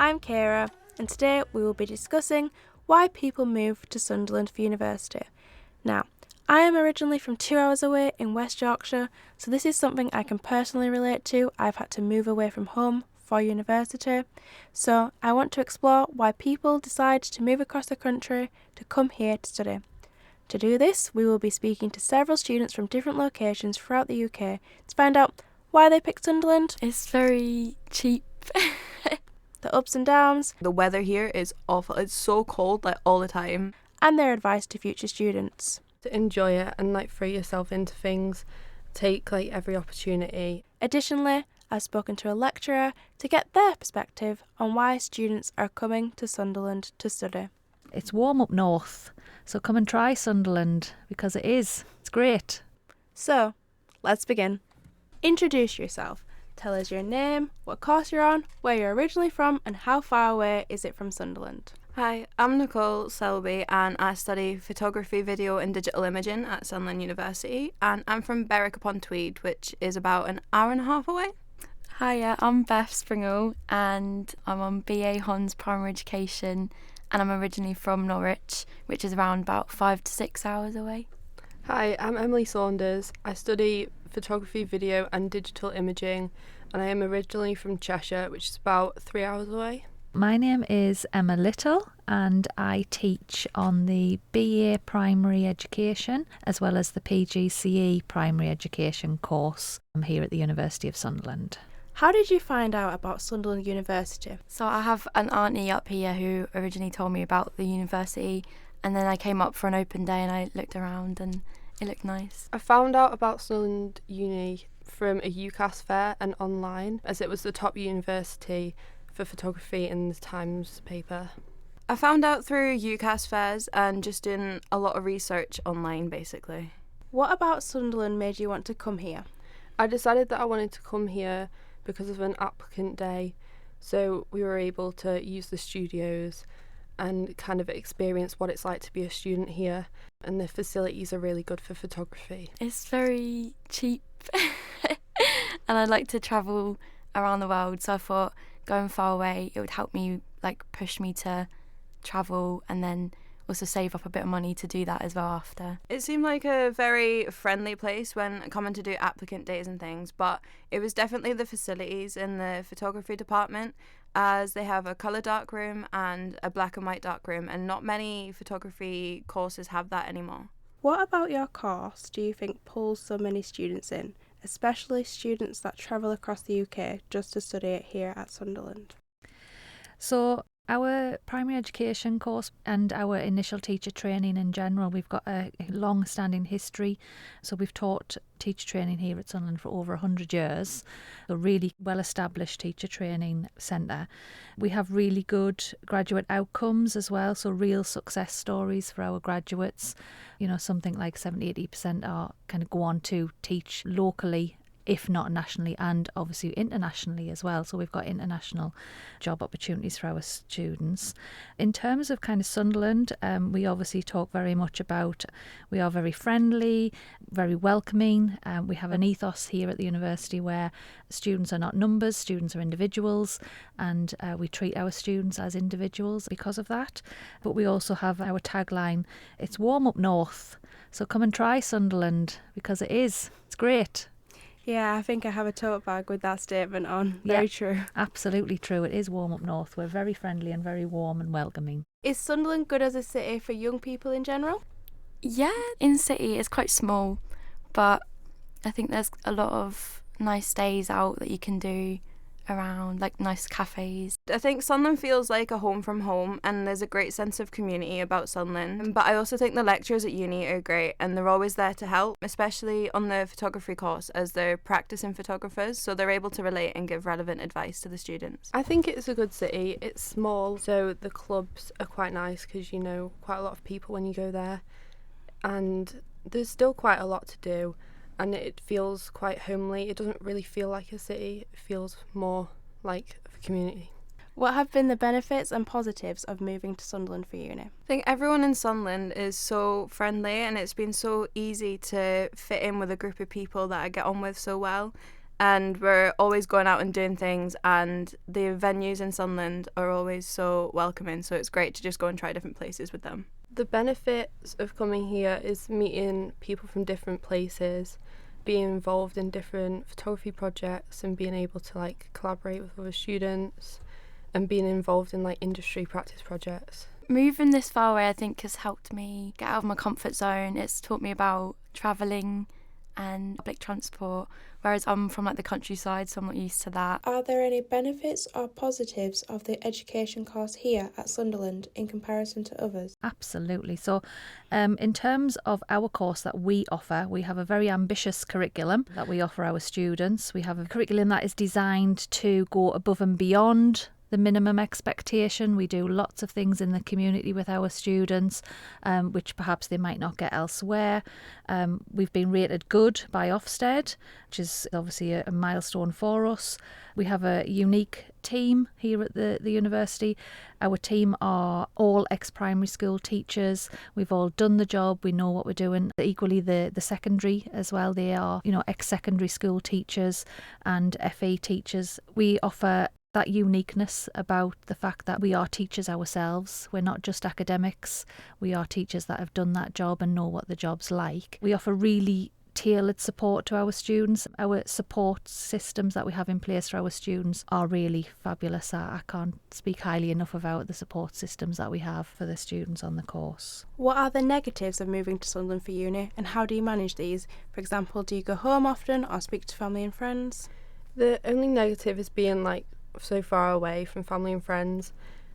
I'm Kira, and today we will be discussing why people move to Sunderland for university. Now, I am originally from 2 hours away in West Yorkshire, so this is something I can personally relate to. I've had to move away from home for university, so I want to explore why people decide to move across the country to come here to study. To do this, we will be speaking to several students from different locations throughout the UK to find out why they picked Sunderland. It's very cheap. The ups and downs. The weather here is awful. It's so cold, all the time. And their advice to future students. To enjoy it and throw yourself into things, take every opportunity. Additionally, I've spoken to a lecturer to get their perspective on why students are coming to Sunderland to study. It's warm up north, so come and try Sunderland because it's great. So, let's begin. Introduce yourself. Tell us your name, what course you're on, where you're originally from, and how far away is it from Sunderland. Hi, I'm Nicole Selby and I study photography, video and digital imaging at Sunderland University, and I'm from Berwick-upon-Tweed, which is about an hour and a half away. Hiya, I'm Beth Springle and I'm on BA Hons Primary Education, and I'm originally from Norwich, which is around about 5 to 6 hours away. Hi, I'm Emily Saunders. I study photography, video and digital imaging, and I am originally from Cheshire, which is about 3 hours away. My name is Emma Little and I teach on the BA Primary Education as well as the PGCE Primary Education course here at the University of Sunderland. How did you find out about Sunderland University? So I have an auntie up here who originally told me about the university, and then I came up for an open day and I looked around and it looked nice. I found out about Sunderland Uni from a UCAS fair and online, as it was the top university for photography in the Times paper. I found out through UCAS fairs and just doing a lot of research online, basically. What about Sunderland made you want to come here? I decided that I wanted to come here because of an applicant day, so we were able to use the studios and kind of experience what it's like to be a student here, and the facilities are really good for photography. It's very cheap and I like to travel around the world, so I thought going far away it would help me push me to travel and then also save up a bit of money to do that as well after. It seemed like a very friendly place when coming to do applicant days and things, but it was definitely the facilities in the photography department, as they have a colour darkroom and a black and white darkroom, and not many photography courses have that anymore. What about your course do you think pulls so many students in, especially students that travel across the UK just to study it here at Sunderland? So our primary education course and our initial teacher training in general, we've got a long-standing history. So we've taught teacher training here at Sunderland for over 100 years. A really well-established teacher training centre. We have really good graduate outcomes as well, so real success stories for our graduates. Something like 70-80% are kind of go on to teach locally, if not nationally, and obviously internationally as well. So we've got international job opportunities for our students. In terms of kind of Sunderland, we obviously talk very much about, we are very friendly, very welcoming. We have an ethos here at the university where students are not numbers, students are individuals, and we treat our students as individuals because of that. But we also have our tagline, it's warm up north, so come and try Sunderland because it's great. Yeah, I think I have a tote bag with that statement on. Very true. Absolutely true. It is warm up north. We're very friendly and very warm and welcoming. Is Sunderland good as a city for young people in general? Yeah, in city it's quite small, but I think there's a lot of nice days out that you can do around, nice cafes. I think Sunderland feels like a home from home, and there's a great sense of community about Sunderland. But I also think the lecturers at uni are great, and they're always there to help, especially on the photography course, as they're practicing photographers, so they're able to relate and give relevant advice to the students. I think it's a good city. It's small, so the clubs are quite nice because you know quite a lot of people when you go there, and there's still quite a lot to do. And it feels quite homely. It doesn't really feel like a city. It feels more like a community. What have been the benefits and positives of moving to Sunderland for uni? I think everyone in Sunderland is so friendly, and it's been so easy to fit in with a group of people that I get on with so well. and we're always going out and doing things, and the venues in Sunderland are always so welcoming, so it's great to just go and try different places with them. The benefits of coming here is meeting people from different places, being involved in different photography projects and being able to like collaborate with other students and being involved in like industry practice projects. Moving this far away, I think, has helped me get out of my comfort zone. It's taught me about travelling and public transport, whereas I'm from like the countryside, so I'm not used to that. Are there any benefits or positives of the education course here at Sunderland in comparison to others? Absolutely. So in terms of our course that we offer, we have a very ambitious curriculum that we offer our students. We have a curriculum that is designed to go above and beyond the minimum expectation. We do lots of things in the community with our students, which perhaps they might not get elsewhere. We've been rated good by Ofsted, which is obviously a milestone for us. We have a unique team here at the university. Our team are all ex-primary school teachers. We've all done the job. We know what we're doing. Equally, the secondary as well. They are, ex-secondary school teachers and FE teachers. We offer that uniqueness about the fact that we are teachers ourselves. We're not just academics. We are teachers that have done that job and know what the job's like. We offer really tailored support to our students. Our support systems that we have in place for our students are really fabulous. I can't speak highly enough about the support systems that we have for the students on the course. What are the negatives of moving to Sunderland for uni, and how do you manage these? For example, do you go home often or speak to family and friends? The only negative is being like so far away from family and friends.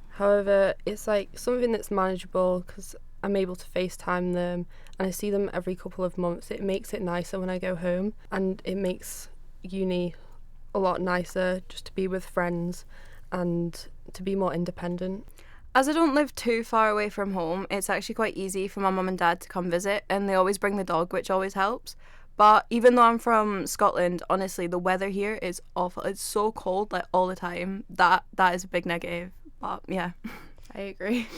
However, it's like something that's manageable because I'm able to FaceTime them and I see them every couple of months. It makes it nicer when I go home, and it makes uni a lot nicer just to be with friends and to be more independent. As I don't live too far away from home, it's actually quite easy for my mum and dad to come visit, and they always bring the dog, which always helps. But even though I'm from Scotland, honestly, the weather here is awful. It's so cold, like, all the time. That is a big negative. But, yeah. I agree.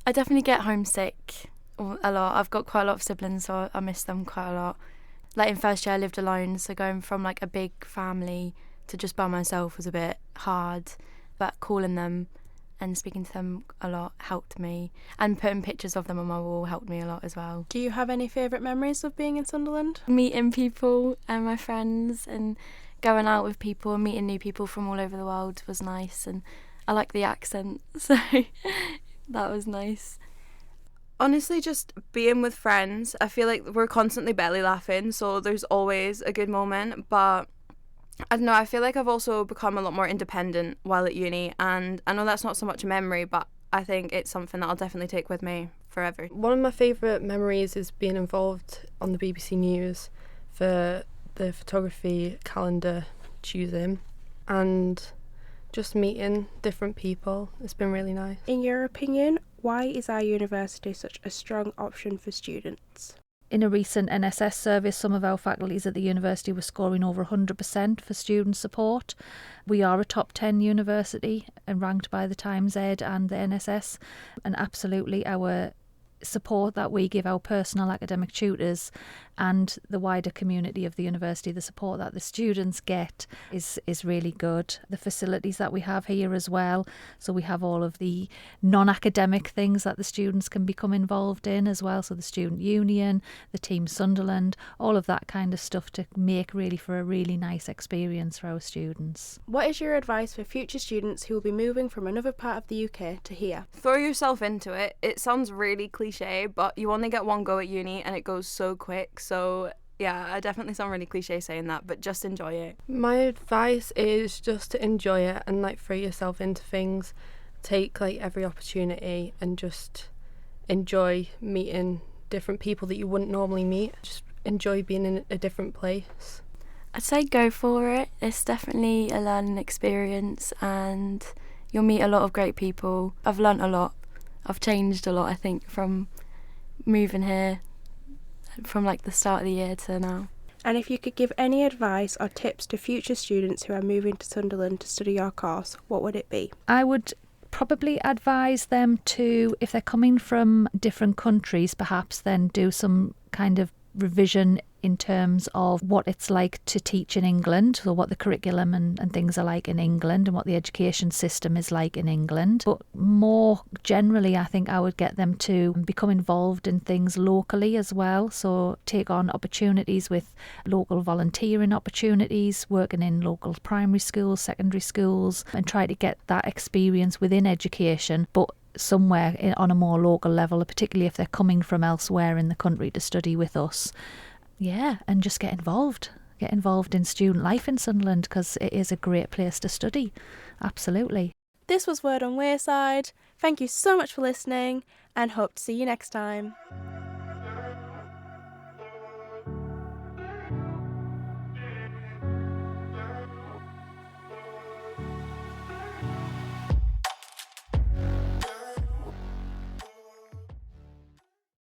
I definitely get homesick a lot. I've got quite a lot of siblings, so I miss them quite a lot. Like, in first year, I lived alone, so going from, like, a big family to just by myself was a bit hard. But calling them and speaking to them a lot helped me, and putting pictures of them on my wall helped me a lot as well. Do you have any favourite memories of being in Sunderland? Meeting people and my friends and going out with people and meeting new people from all over the world was nice, and I like the accent, so that was nice. Honestly, just being with friends, I feel like we're constantly belly laughing, so there's always a good moment. But I don't know, I feel like I've also become a lot more independent while at uni, and I know that's not so much a memory, but I think it's something that I'll definitely take with me forever. One of my favourite memories is being involved on the BBC News for the photography calendar choosing and just meeting different people. It's been really nice. In your opinion, why is our university such a strong option for students? In a recent NSS survey, some of our faculties at the university were scoring over 100% for student support. We are a top 10 university and ranked by the Times Ed and the NSS, and absolutely our support that we give our personal academic tutors and the wider community of the university, the support that the students get is really good. The facilities that we have here as well, so we have all of the non-academic things that the students can become involved in as well, so the student union, the Team Sunderland, all of that kind of stuff to make really for a really nice experience for our students. What is your advice for future students who will be moving from another part of the UK to here? Throw yourself into it. It sounds really cliche, but you only get one go at uni and it goes so quick. So yeah, I definitely sound really cliche saying that, but just enjoy it. My advice is just to enjoy it and like throw yourself into things. Take like every opportunity and just enjoy meeting different people that you wouldn't normally meet. Just enjoy being in a different place. I'd say go for it. It's definitely a learning experience and you'll meet a lot of great people. I've learnt a lot. I've changed a lot, I think, from moving here from like the start of the year to now. And if you could give any advice or tips to future students who are moving to Sunderland to study your course, what would it be? I would probably advise them to, if they're coming from different countries, perhaps then do some kind of revision in terms of what it's like to teach in England, so what the curriculum and things are like in England and what the education system is like in England. But more generally, I think I would get them to become involved in things locally as well, so take on opportunities with local volunteering opportunities, working in local primary schools, secondary schools, and try to get that experience within education, but somewhere on a more local level, particularly if they're coming from elsewhere in the country to study with us. Yeah, and just get involved in student life in Sunderland, because it is a great place to study. Absolutely. This was Word on Wayside. Thank you so much for listening, and hope to see you next time.